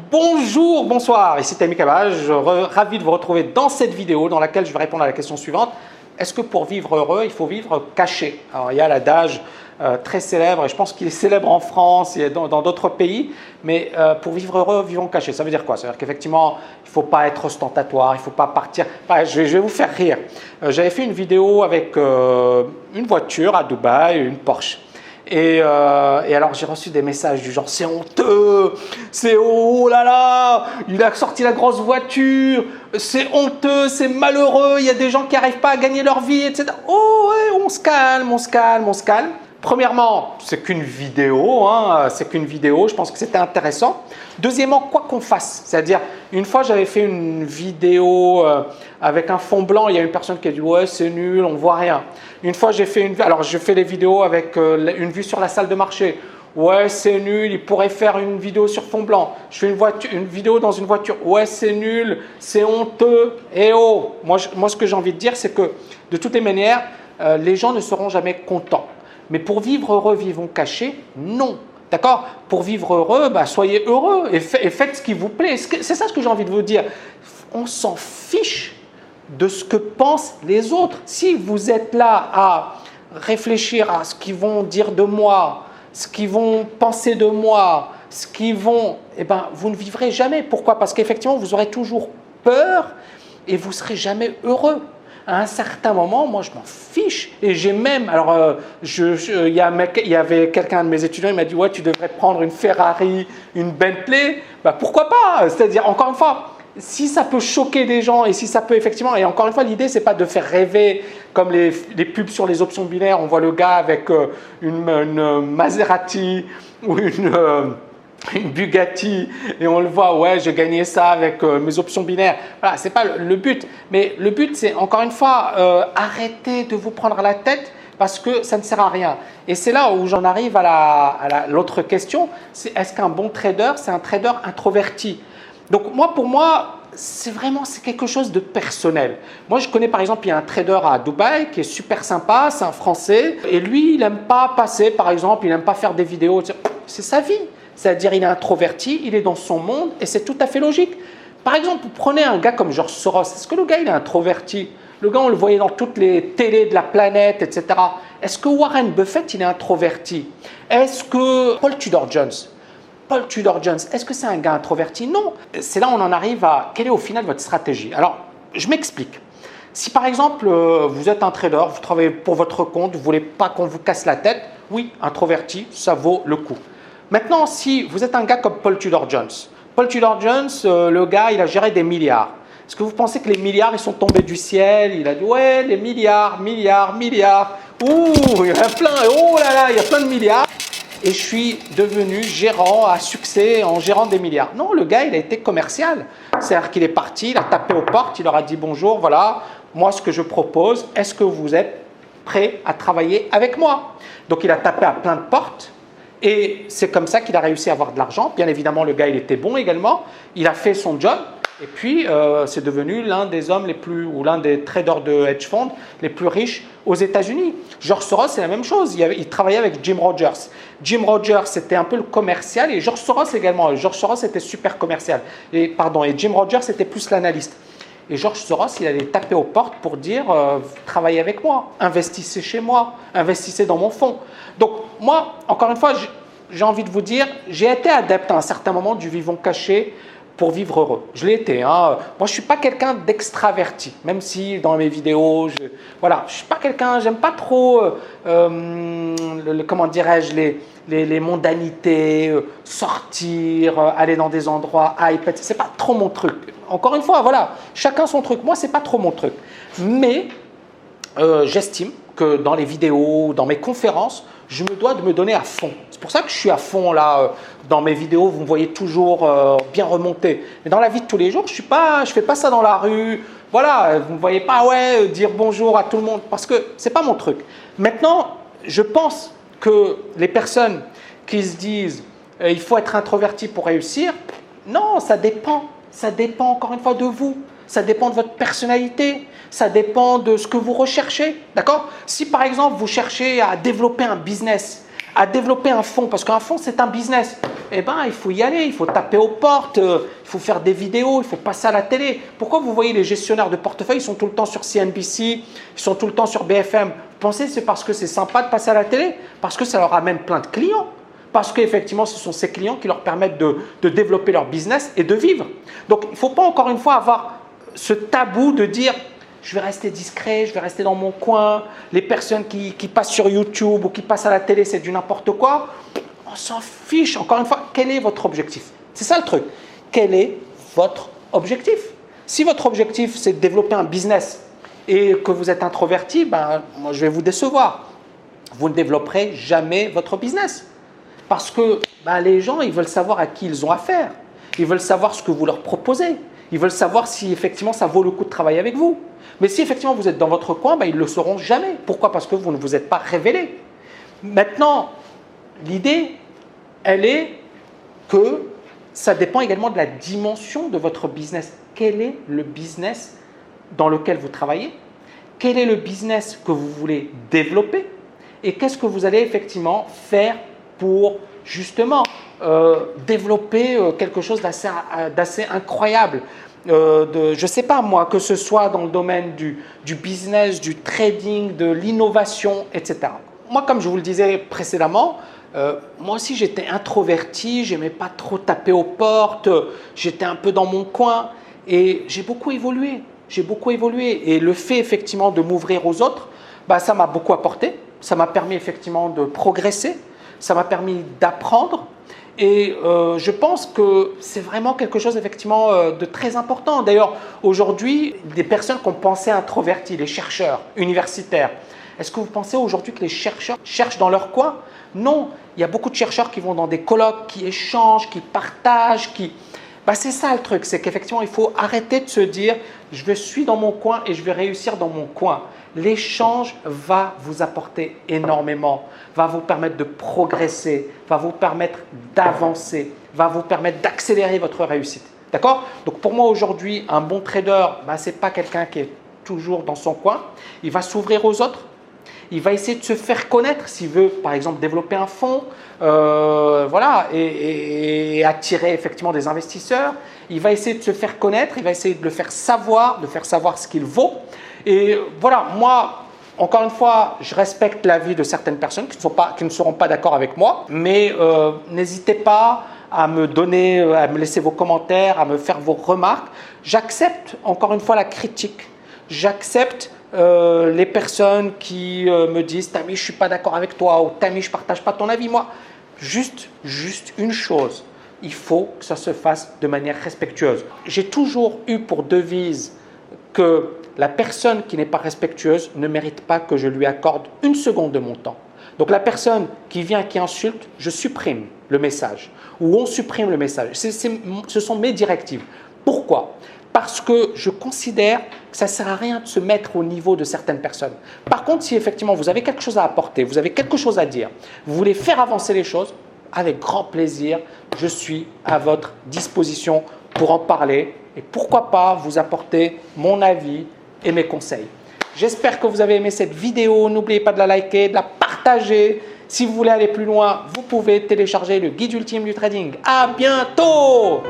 Bonjour, bonsoir, ici Tammy Cabage, ravi de vous retrouver dans cette vidéo dans laquelle je vais répondre à la question suivante. Est-ce que pour vivre heureux, il faut vivre caché? Alors il y a l'adage très célèbre, et je pense qu'il est célèbre en France et dans d'autres pays, mais pour vivre heureux, vivons cachés. Ça veut dire quoi? Ça veut dire qu'effectivement, il ne faut pas être ostentatoire, il ne faut pas partir. Je vais vous faire rire. J'avais fait une vidéo avec une voiture à Dubaï, une Porsche. Et alors j'ai reçu des messages du genre c'est honteux, c'est oh là là, il a sorti la grosse voiture, c'est honteux, c'est malheureux, il y a des gens qui n'arrivent pas à gagner leur vie, etc. Oh ouais, on se calme, on se calme, on se calme. Premièrement, c'est qu'une vidéo, c'est qu'une vidéo, je pense que c'était intéressant. Deuxièmement, quoi qu'on fasse, c'est-à-dire une fois j'avais fait une vidéo avec un fond blanc, il y a une personne qui a dit ouais c'est nul, on voit rien. Une fois j'ai fait alors je fais les vidéos avec une vue sur la salle de marché. Ouais, c'est nul, il pourrait faire une vidéo sur fond blanc. Je fais une vidéo dans une voiture. Ouais, c'est nul, c'est honteux. Et oh, moi ce que j'ai envie de dire, c'est que de toutes les manières, les gens ne seront jamais contents. Mais pour vivre heureux, vivons cachés, non. D'accord? Pour vivre heureux, soyez heureux et faites ce qui vous plaît. C'est ça ce que j'ai envie de vous dire. On s'en fiche de ce que pensent les autres. Si vous êtes là à réfléchir à ce qu'ils vont dire de moi, ce qu'ils vont penser de moi, ce qu'ils vont… vous ne vivrez jamais. Pourquoi? Parce qu'effectivement, vous aurez toujours peur et vous ne serez jamais heureux. À un certain moment, moi, je m'en fiche. Et j'ai même… Alors, il y avait quelqu'un de mes étudiants, il m'a dit « Ouais, tu devrais prendre une Ferrari, une Bentley. » Pourquoi pas? C'est-à-dire, encore une fois, si ça peut choquer des gens et si ça peut effectivement… Et encore une fois, l'idée, ce n'est pas de faire rêver comme les pubs sur les options binaires. On voit le gars avec une Maserati ou une Bugatti et on le voit, ouais, je gagnais ça avec mes options binaires. Voilà, c'est pas le but. Mais le but, c'est encore une fois, arrêtez de vous prendre la tête parce que ça ne sert à rien. Et c'est là où j'en arrive à l'autre question, c'est est-ce qu'un bon trader, c'est un trader introverti? Donc pour moi, c'est quelque chose de personnel. Moi, je connais par exemple, il y a un trader à Dubaï qui est super sympa, c'est un Français, et lui, il n'aime pas passer, par exemple, il n'aime pas faire des vidéos, c'est sa vie. C'est-à-dire il est introverti, il est dans son monde et c'est tout à fait logique. Par exemple, vous prenez un gars comme George Soros. Est-ce que le gars il est introverti? Le gars on le voyait dans toutes les télés de la planète, etc. Est-ce que Warren Buffett il est introverti? Est-ce que Paul Tudor Jones, est-ce que c'est un gars introverti? Non. C'est là où on en arrive à quelle est au final votre stratégie. Alors, je m'explique. Si par exemple, vous êtes un trader, vous travaillez pour votre compte, vous ne voulez pas qu'on vous casse la tête, oui, introverti, ça vaut le coup. Maintenant, si vous êtes un gars comme Paul Tudor Jones, le gars, il a géré des milliards. Est-ce que vous pensez que les milliards, ils sont tombés du ciel? Il a dit, ouais, les milliards. Ouh, il y en a plein. Oh là là, il y a plein de milliards. Et je suis devenu gérant à succès en gérant des milliards. Non, le gars, il a été commercial. C'est-à-dire qu'il est parti, il a tapé aux portes, il leur a dit, bonjour, voilà, moi, ce que je propose, est-ce que vous êtes prêts à travailler avec moi? Donc, il a tapé à plein de portes. Et c'est comme ça qu'il a réussi à avoir de l'argent. Bien évidemment, le gars, il était bon également. Il a fait son job. Et puis, c'est devenu l'un des hommes ou l'un des traders de hedge funds les plus riches aux États-Unis. George Soros, c'est la même chose. Il travaillait avec Jim Rogers. Jim Rogers, c'était un peu le commercial. Et George Soros également. George Soros était super commercial. Et Jim Rogers, c'était plus l'analyste. Et George Soros, il allait taper aux portes pour dire travaillez avec moi, investissez chez moi, investissez dans mon fonds. Donc moi, encore une fois, j'ai envie de vous dire, j'ai été adepte à un certain moment du vivons caché pour vivre heureux. Je l'ai été. Moi, je ne suis pas quelqu'un d'extraverti, même si dans mes vidéos, je ne suis pas quelqu'un, j'aime pas trop, comment dirais-je, les mondanités, sortir, aller dans des endroits, iPad, c'est pas trop mon truc. Encore une fois, voilà, chacun son truc. Moi, c'est pas trop mon truc. Mais j'estime que dans les vidéos, dans mes conférences, je me dois de me donner à fond. C'est pour ça que je suis à fond là. Dans mes vidéos, vous me voyez toujours bien remonté. Mais dans la vie de tous les jours, je fais pas ça dans la rue. Voilà, vous ne me voyez pas dire bonjour à tout le monde parce que c'est pas mon truc. Maintenant, je pense que les personnes qui se disent il faut être introverti pour réussir, non, ça dépend. Ça dépend encore une fois de vous. Ça dépend de votre personnalité. Ça dépend de ce que vous recherchez. D'accord? Si par exemple vous cherchez à développer un business, à développer un fonds, parce qu'un fonds c'est un business. eh ben, il faut y aller, il faut taper aux portes, il faut faire des vidéos, il faut passer à la télé. Pourquoi vous voyez les gestionnaires de portefeuille, ils sont tout le temps sur CNBC, ils sont tout le temps sur BFM? Vous pensez que c'est parce que c'est sympa de passer à la télé? Parce que ça leur amène plein de clients. Parce qu'effectivement, ce sont ces clients qui leur permettent de développer leur business et de vivre. Donc, il ne faut pas encore une fois avoir ce tabou de dire « je vais rester discret, je vais rester dans mon coin, les personnes qui passent sur YouTube ou qui passent à la télé, c'est du n'importe quoi ». On s'en fiche. Encore une fois, quel est votre objectif? C'est ça le truc. Quel est votre objectif? Si votre objectif, c'est de développer un business et que vous êtes introverti, ben, moi, je vais vous décevoir. Vous ne développerez jamais votre business. Parce que les gens, ils veulent savoir à qui ils ont affaire. Ils veulent savoir ce que vous leur proposez. Ils veulent savoir si effectivement ça vaut le coup de travailler avec vous. Mais si effectivement vous êtes dans votre coin, ils ne le sauront jamais. Pourquoi? Parce que vous ne vous êtes pas révélé. Maintenant, l'idée, elle est que ça dépend également de la dimension de votre business. Quel est le business dans lequel vous travaillez? Quel est le business que vous voulez développer? Et qu'est-ce que vous allez effectivement faire pour justement développer quelque chose d'assez incroyable. Je ne sais pas moi, que ce soit dans le domaine du business, du trading, de l'innovation, etc. Moi, comme je vous le disais précédemment, moi aussi j'étais introverti, j'aimais pas trop taper aux portes, j'étais un peu dans mon coin et j'ai beaucoup évolué. Et le fait effectivement de m'ouvrir aux autres, ça m'a beaucoup apporté, ça m'a permis effectivement de progresser. Ça m'a permis d'apprendre et je pense que c'est vraiment quelque chose effectivement de très important. D'ailleurs, aujourd'hui, des personnes qu'on pensait introverties, les chercheurs universitaires, est-ce que vous pensez aujourd'hui que les chercheurs cherchent dans leur coin? Non, il y a beaucoup de chercheurs qui vont dans des colloques, qui échangent, qui partagent, c'est ça le truc, c'est qu'effectivement, il faut arrêter de se dire « je suis dans mon coin et je vais réussir dans mon coin ». L'échange va vous apporter énormément, va vous permettre de progresser, va vous permettre d'avancer, va vous permettre d'accélérer votre réussite. D'accord? Donc pour moi aujourd'hui, un bon trader, ce n'est pas quelqu'un qui est toujours dans son coin. Il va s'ouvrir aux autres. Il va essayer de se faire connaître s'il veut, par exemple, développer un fonds et attirer effectivement des investisseurs. Il va essayer de se faire connaître, il va essayer de le faire savoir, ce qu'il vaut. Et voilà, moi, encore une fois, je respecte l'avis de certaines personnes qui ne seront pas d'accord avec moi, mais n'hésitez pas à me laisser vos commentaires, à me faire vos remarques. J'accepte encore une fois la critique. J'accepte les personnes qui me disent « Tammy, je ne suis pas d'accord avec toi » ou « Tammy, je ne partage pas ton avis ». Moi, juste une chose, il faut que ça se fasse de manière respectueuse. J'ai toujours eu pour devise que la personne qui n'est pas respectueuse ne mérite pas que je lui accorde une seconde de mon temps. Donc la personne qui vient, qui insulte, je supprime le message ou on supprime le message. Ce sont mes directives. Pourquoi? Parce que je considère que ça ne sert à rien de se mettre au niveau de certaines personnes. Par contre, si effectivement vous avez quelque chose à apporter, vous avez quelque chose à dire, vous voulez faire avancer les choses, avec grand plaisir, je suis à votre disposition pour en parler et pourquoi pas vous apporter mon avis et mes conseils. J'espère que vous avez aimé cette vidéo. N'oubliez pas de la liker, de la partager. Si vous voulez aller plus loin, vous pouvez télécharger le guide ultime du trading. À bientôt!